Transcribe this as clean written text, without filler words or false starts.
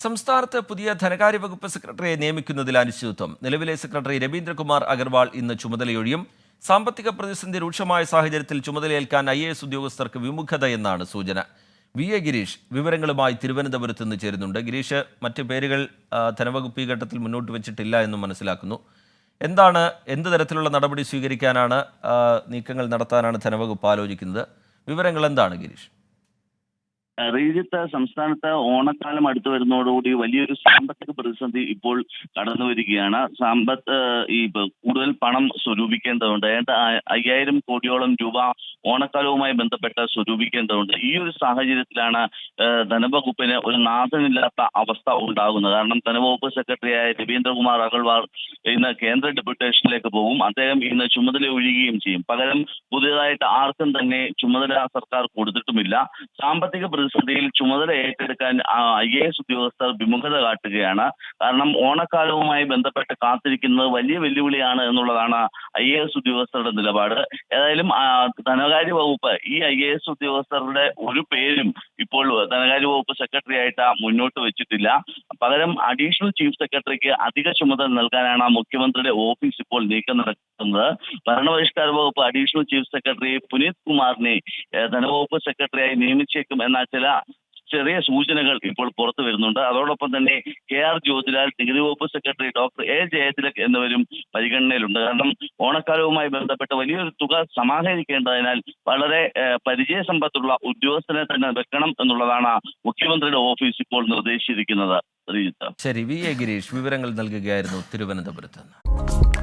സംസ്ഥാനത്ത് പുതിയ ധനകാര്യ വകുപ്പ് സെക്രട്ടറിയെ നിയമിക്കുന്നതിൽ അനിശ്ചിതത്വം. നിലവിലെ സെക്രട്ടറി രവീന്ദ്രകുമാർ അഗർവാൾ ഇന്ന് ചുമതലയൊഴിയും. സാമ്പത്തിക പ്രതിസന്ധി രൂക്ഷമായ സാഹചര്യത്തിൽ ചുമതലയേൽക്കാൻ IAS ഉദ്യോഗസ്ഥർക്ക് വിമുഖതയെന്നാണ് സൂചന. VA ഗിരീഷ് വിവരങ്ങളുമായി തിരുവനന്തപുരത്ത് നിന്ന് ചേരുന്നുണ്ട്. ഗിരീഷ്, മറ്റ് പേരുകൾ ധനവകുപ്പ് ഈ ഘട്ടത്തിൽ മുന്നോട്ട് വെച്ചിട്ടില്ല എന്നും മനസ്സിലാക്കുന്നു. എന്ത് തരത്തിലുള്ള നടപടി സ്വീകരിക്കാനാണ്, നീക്കങ്ങൾ നടത്താനാണ് ധനവകുപ്പ് ആലോചിക്കുന്നത്? വിവരങ്ങൾ എന്താണ് ഗിരീഷ്? റീജിത്ത്, സംസ്ഥാനത്ത് ഓണക്കാലം അടുത്തു വരുന്നതോടുകൂടി വലിയൊരു സാമ്പത്തിക പ്രതിസന്ധി ഇപ്പോൾ കടന്നു വരികയാണ്. കൂടുതൽ പണം സ്വരൂപിക്കേണ്ടതുണ്ട്. 5000 കോടിയോളം രൂപ ഓണക്കാലവുമായി ബന്ധപ്പെട്ട് സ്വരൂപിക്കേണ്ടതുണ്ട്. ഈ ഒരു സാഹചര്യത്തിലാണ് ധനവകുപ്പിന് ഒരു നാഥനില്ലാത്ത അവസ്ഥ ഉണ്ടാകുന്നത്. കാരണം ധനവകുപ്പ് സെക്രട്ടറിയായ രവീന്ദ്രകുമാർ അഗർവാൾ ഇന്ന് കേന്ദ്ര ഡെപ്യൂട്ടേഷനിലേക്ക് പോകും. അദ്ദേഹം ഇന്ന് ചുമതല ഒഴിയുകയും ചെയ്യും. പകരം പുതിയതായിട്ട് ആർക്കും തന്നെ ചുമതല സർക്കാർ കൊടുത്തിട്ടുമില്ല. സാമ്പത്തിക പ്രതിസന്ധിയിൽ ചുമതല ഏറ്റെടുക്കാൻ IAS ഉദ്യോഗസ്ഥർ വിമുഖത കാട്ടുകയാണ്. കാരണം ഓണക്കാലവുമായി ബന്ധപ്പെട്ട് കാത്തിരിക്കുന്നത് വലിയ വെല്ലുവിളിയാണ് എന്നുള്ളതാണ് IAS ഉദ്യോഗസ്ഥരുടെ നിലപാട്. ഏതായാലും ധനകാര്യ വകുപ്പ് ഈ IAS ഉദ്യോഗസ്ഥരുടെ ഒരു പേരും ഇപ്പോൾ ധനകാര്യ വകുപ്പ് സെക്രട്ടറി ആയിട്ട് മുന്നോട്ട് വെച്ചിട്ടില്ല. പകരം അഡീഷണൽ ചീഫ് സെക്രട്ടറിക്ക് അധിക ചുമതല നൽകാനാണ് മുഖ്യമന്ത്രിയുടെ ഓഫീസ് ഇപ്പോൾ നീക്കം നടത്തുന്നത്. ഭരണപരിഷ്കാര വകുപ്പ് അഡീഷണൽ ചീഫ് സെക്രട്ടറി പുനീത് കുമാറിനെ ധനവകുപ്പ് സെക്രട്ടറിയായി നിയമിച്ചേക്കും എന്ന ചില ചെറിയ സൂചനകൾ ഇപ്പോൾ പുറത്തു വരുന്നുണ്ട്. അതോടൊപ്പം തന്നെ KR ജ്യോതിലാൽ, നികുതി വകുപ്പ് സെക്രട്ടറി ഡോക്ടർ A ജയതിലക് എന്നിവരും പരിഗണനയിലുണ്ട്. കാരണം ഓണക്കാലവുമായി ബന്ധപ്പെട്ട് വലിയൊരു തുക സമാഹരിക്കേണ്ടതിനാൽ വളരെ പരിചയസമ്പത്തുള്ള ഉദ്യോഗസ്ഥനെ തന്നെ വെക്കണം എന്നുള്ളതാണ് മുഖ്യമന്ത്രിയുടെ ഓഫീസ് ഇപ്പോൾ നിർദ്ദേശിച്ചിരിക്കുന്നത്. ശരി, VA ഗിരീഷ് വിവരങ്ങൾ നൽകുകയായിരുന്നു തിരുവനന്തപുരത്ത് നിന്ന്.